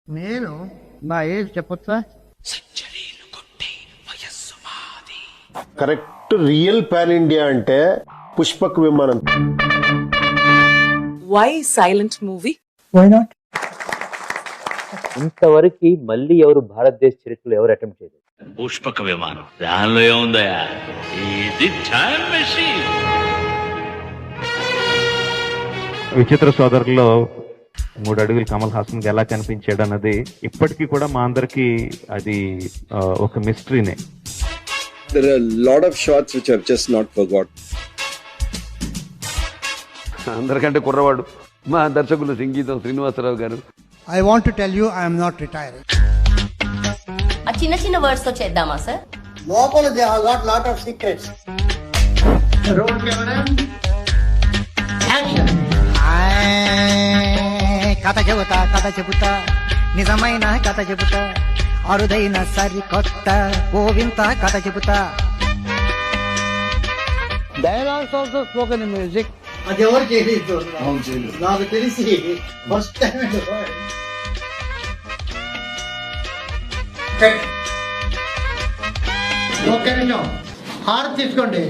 నేను నా ఏజ్ చెప్పొచ్చా? కరెక్ట్ రియల్ పాన్ ఇండియా అంటే Pushpak Vimanam. Why silent movie? Why not? ఇంతవరకు మళ్ళీ ఎవరు భారతదేశ చరిత్రలో ఎవరు అటెంప్ట్ చేయలేదు. పుష్పక విమానం దానిలో ఏముందయా, ఇది టైం మెషిన్. విచిత్ర సోదరుల్లో 3 అడుగులు కమల్ హాసన్ కి ఎలా కనిపించాడు అన్నది ఇప్పటికీ కూడా మా అందరికి అది ఒక మిస్టరీనే. There are a lot of shots which I've just not forgot. అందరికంటే కుర్రవాడు మా దర్శకులు సంగీతం శ్రీనివాసరావు గారు. I want to tell you I am not retiring. ఆ చిన్న చిన్న వర్డ్స్ తో చేద్దామా సార్? లోపల they have got lot of secrets. Roll camera action. కథ చెబుతా నిజమైన కథ చెబుతా, అరుదైన సరికొత్త ఓ వింత కథ చెబుతా. Dialogues also spoken in music. అది ఎవరు చేయలేదు నాకు తెలిసి ఫస్ట్ టైం. ఒక్క నిమిషం హారతి తీసుకోండి.